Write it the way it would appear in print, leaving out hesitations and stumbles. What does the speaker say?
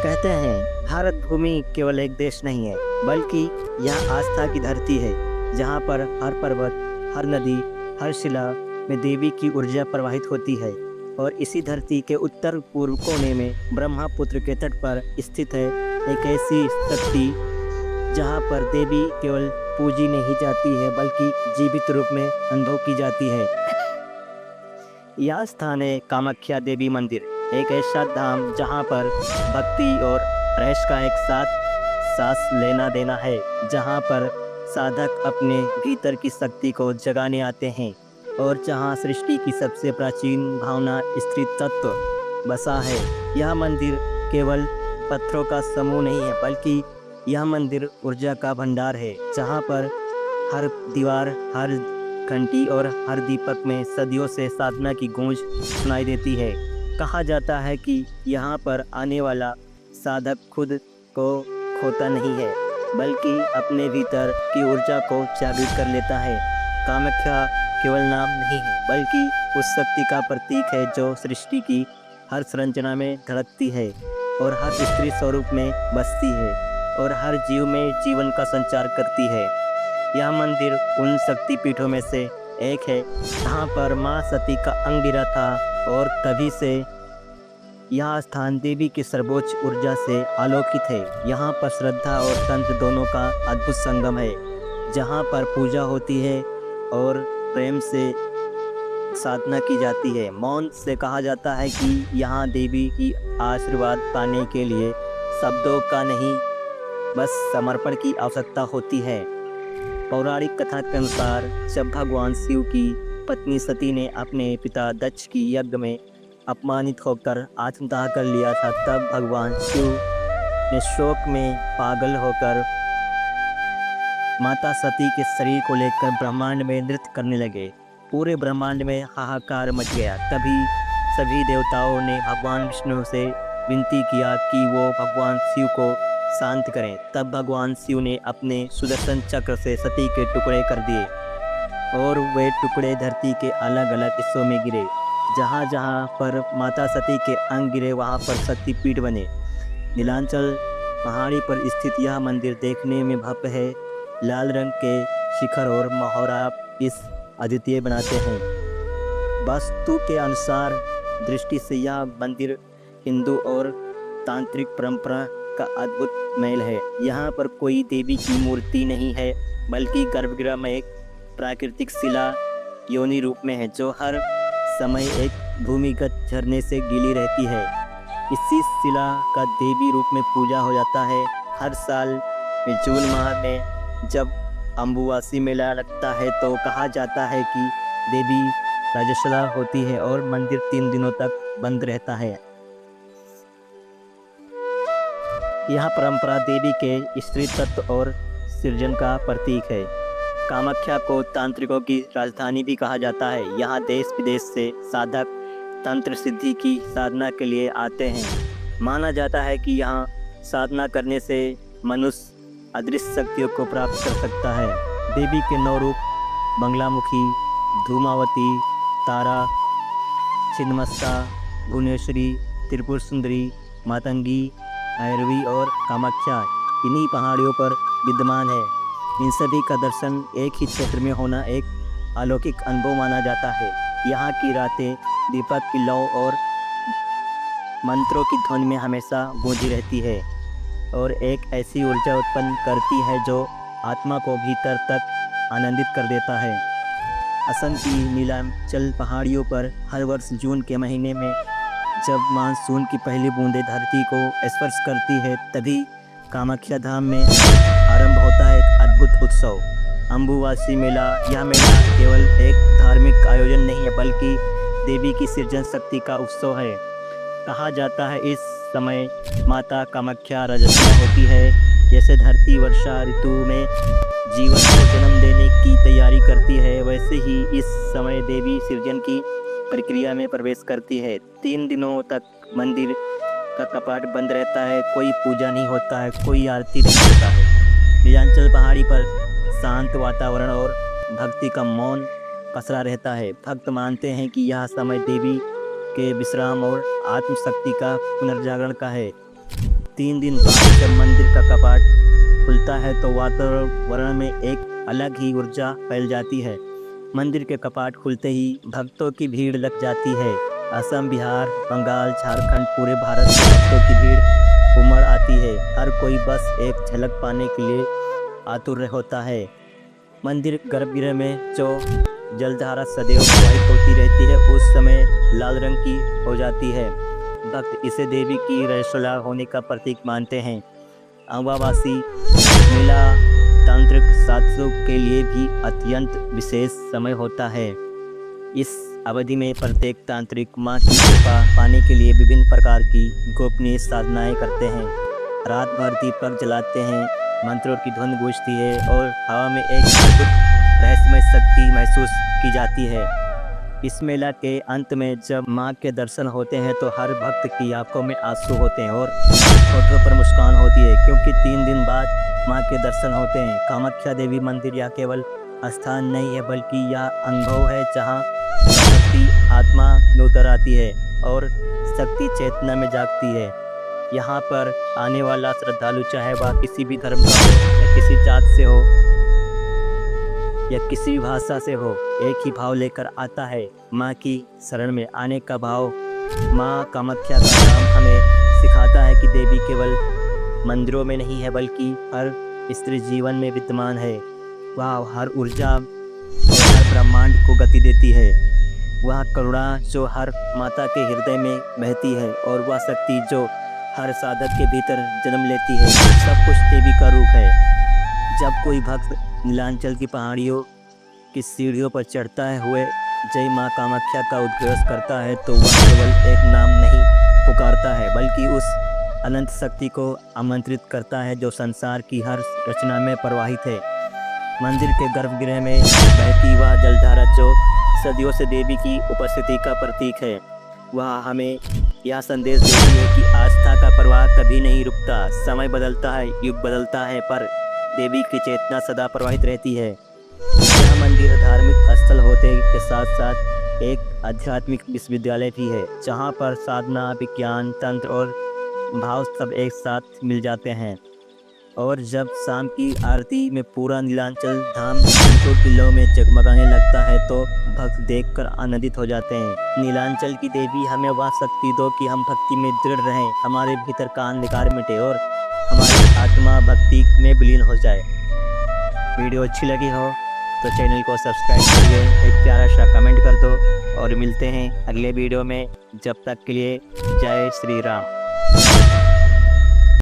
कहते हैं भारत भूमि केवल एक देश नहीं है, बल्कि यह आस्था की धरती है, जहाँ पर हर पर्वत, हर नदी, हर शिला में देवी की ऊर्जा प्रवाहित होती है। और इसी धरती के उत्तर पूर्व कोने में ब्रह्मपुत्र के तट पर स्थित है एक ऐसी शक्ति जहाँ पर देवी केवल पूजी नहीं जाती है, बल्कि जीवित रूप में अनुभव की जाती है। यह स्थान है कामाख्या देवी मंदिर, एक ऐसा धाम जहाँ पर भक्ति और रहस्य का एक साथ सांस लेना देना है, जहाँ पर साधक अपने भीतर की शक्ति को जगाने आते हैं और जहाँ सृष्टि की सबसे प्राचीन भावना स्त्री तत्व बसा है। यह मंदिर केवल पत्थरों का समूह नहीं है, बल्कि यह मंदिर ऊर्जा का भंडार है, जहाँ पर हर दीवार, हर घंटी और हर दीपक में सदियों से साधना की गूंज सुनाई देती है। कहा जाता है कि यहाँ पर आने वाला साधक खुद को खोता नहीं है, बल्कि अपने भीतर की ऊर्जा को जागृत कर लेता है। कामाख्या केवल नाम नहीं है, बल्कि उस शक्ति का प्रतीक है जो सृष्टि की हर संरचना में धड़कती है और हर स्त्री स्वरूप में बसती है और हर जीव में जीवन का संचार करती है। यह मंदिर उन शक्तिपीठों में से एक है जहाँ पर माँ सती का अंग गिरा था और तभी से यह स्थान देवी की सर्वोच्च ऊर्जा से आलोकित है। यहाँ पर श्रद्धा और तंत्र दोनों का अद्भुत संगम है, जहाँ पर पूजा होती है और प्रेम से साधना की जाती है। मौन से कहा जाता है कि यहाँ देवी की आशीर्वाद पाने के लिए शब्दों का नहीं, बस समर्पण की आवश्यकता होती है। पौराणिक कथा के अनुसार जब भगवान शिव की पत्नी सती ने अपने पिता दक्ष की यज्ञ में अपमानित होकर आत्मदाह कर लिया था, तब भगवान शिव ने शोक में पागल होकर माता सती के शरीर को लेकर ब्रह्मांड में नृत्य करने लगे। पूरे ब्रह्मांड में हाहाकार मच गया। तभी सभी देवताओं ने भगवान विष्णु से विनती किया कि वो भगवान शिव को शांत करें। तब भगवान शिव ने अपने सुदर्शन चक्र से सती के टुकड़े कर दिए और वे टुकड़े धरती के अलग अलग हिस्सों में गिरे। जहाँ जहाँ पर माता सती के अंग गिरे, वहाँ पर शक्तिपीठ बने। नीलांचल पहाड़ी पर स्थित यह मंदिर देखने में भव्य है। लाल रंग के शिखर और मोहराब इस अद्वितीय बनाते हैं। वास्तु के अनुसार दृष्टि से यह मंदिर हिंदू और तांत्रिक परंपरा का अद्भुत मेल है। यहाँ पर कोई देवी की मूर्ति नहीं है, बल्कि गर्भगृह में एक प्राकृतिक शिला योनि रूप में है, जो हर समय एक भूमिगत झरने से गीली रहती है। इसी शिला का देवी रूप में पूजा हो जाता है। हर साल जून माह में जब अम्बुवासी मेला लगता है, तो कहा जाता है कि देवी रजस्वला होती है और मंदिर 3 दिनों तक बंद रहता है। यह परंपरा देवी के स्त्री तत्व और सृजन का प्रतीक है। कामाख्या को तांत्रिकों की राजधानी भी कहा जाता है। यहाँ देश विदेश से साधक तंत्र सिद्धि की साधना के लिए आते हैं। माना जाता है कि यहाँ साधना करने से मनुष्य अदृश्य शक्तियों को प्राप्त कर सकता है। देवी के 9 रूप बंगलामुखी, धूमावती, तारा, छिन्नमस्ता, भुवनेश्वरी, त्रिपुर सुंदरी, मातंगी, भैरवी और कामाख्या इन्हीं पहाड़ियों पर विद्यमान है। इन सभी का दर्शन एक ही क्षेत्र में होना एक अलौकिक अनुभव माना जाता है। यहाँ की रातें दीपक की लौ और मंत्रों की ध्वनि में हमेशा गूंजी रहती है और एक ऐसी ऊर्जा उत्पन्न करती है जो आत्मा को भीतर तक आनंदित कर देता है। असम की नीलांचल पहाड़ियों पर हर वर्ष जून के महीने में जब मानसून की पहली बूंदें धरती को स्पर्श करती है, तभी कामाख्या धाम में आरंभ होता है एक अद्भुत उत्सव, अम्बुवासी मेला। यह मेला केवल एक धार्मिक आयोजन नहीं है, बल्कि देवी की सृजन शक्ति का उत्सव है। कहा जाता है इस समय माता कामाख्या रजस्वला होती है। जैसे धरती वर्षा ऋतु में जीवन को जन्म देने की तैयारी करती है, वैसे ही इस समय देवी सृजन की प्रक्रिया में प्रवेश करती है। 3 दिनों तक मंदिर का कपाट बंद रहता है, कोई पूजा नहीं होता है, कोई आरती नहीं होता है। नीलांचल पहाड़ी पर शांत वातावरण और भक्ति का मौन पसरा रहता है। भक्त मानते हैं कि यह समय देवी के विश्राम और आत्मशक्ति का पुनर्जागरण का है। 3 दिन बाद जब मंदिर का कपाट खुलता है तो वातावरण में एक अलग ही ऊर्जा फैल जाती है। मंदिर के कपाट खुलते ही भक्तों की भीड़ लग जाती है। असम, बिहार, बंगाल, झारखंड, पूरे भारत से भक्तों की भीड़ उमड़ आती है। हर कोई बस एक झलक पाने के लिए आतुर होता है। मंदिर गर्भगृह में जो जलधारा सदैव प्रवाहित होती रहती है उस समय लाल रंग की हो जाती है। भक्त इसे देवी की रसोला होने का प्रतीक मानते हैं। अमावासी मेला तांत्रिक साधकों के लिए भी अत्यंत विशेष समय होता है। इस अवधि में प्रत्येक तांत्रिक माँ की कृपा पाने के लिए विभिन्न प्रकार की गोपनीय साधनाएं करते हैं। रात भर दीपक जलाते हैं, मंत्रों की धुन गूंजती है और हवा में एक अद्भुत रहस्यमय शक्ति महसूस की जाती है। इस मेला के अंत में जब माँ के दर्शन होते हैं तो हर भक्त की आंखों में आंसू होते हैं और होठों पर मुस्कान होती है, क्योंकि 3 दिन बाद माँ के दर्शन होते हैं। कामाख्या देवी मंदिर यह केवल स्थान नहीं है बल्कि यह अनुभव है जहाँ शक्ति आत्मा में उतर आती है और शक्ति चेतना में जागती है। यहाँ पर आने वाला श्रद्धालु चाहे वह किसी भी धर्म का हो या किसी जात से हो या किसी भी भाषा से हो, एक ही भाव लेकर आता है, माँ की शरण में आने का भाव। माँ कामाख्या का नाम हमें सिखाता है कि देवी केवल मंदिरों में नहीं है बल्कि हर स्त्री जीवन में विद्यमान है। वह हर ऊर्जा और हर ब्रह्मांड को गति देती है। वह करुणा जो हर माता के हृदय में बहती है और वह शक्ति जो हर साधक के भीतर जन्म लेती है, सब कुछ देवी का रूप है। जब कोई भक्त नीलांचल की पहाड़ियों की सीढ़ियों पर चढ़ता है हुए जय माँ कामाख्या का उद्घोष करता है तो वह केवल एक नाम नहीं पुकारता है बल्कि उस अनंत शक्ति को आमंत्रित करता है जो संसार की हर रचना में प्रवाहित है। मंदिर के गर्भगृह में बहती वह जलधारा जो सदियों से देवी की उपस्थिति का प्रतीक है, वह हमें यह संदेश देती है कि आस्था का प्रवाह कभी नहीं रुकता। समय बदलता है, युग बदलता है, पर देवी की चेतना सदा प्रवाहित रहती है। यह मंदिर धार्मिक स्थल होते के साथ साथ एक आध्यात्मिक विश्वविद्यालय भी है, जहाँ पर साधना, विज्ञान, तंत्र और भाव सब एक साथ मिल जाते हैं। और जब शाम की आरती में पूरा नीलांचल धाम दीपों की लौ में जगमगाने लगता है तो भक्त देखकर आनंदित हो जाते हैं। नीलांचल की देवी हमें वह शक्ति दो कि हम भक्ति में दृढ़ रहें, हमारे भीतर का अंधकार मिटे और हमारी आत्मा भक्ति में विलीन हो जाए। वीडियो अच्छी लगी हो तो चैनल को सब्सक्राइब करिए, एक प्यारा सा कमेंट कर दो और मिलते हैं अगले वीडियो में। जब तक के लिए जय श्री राम।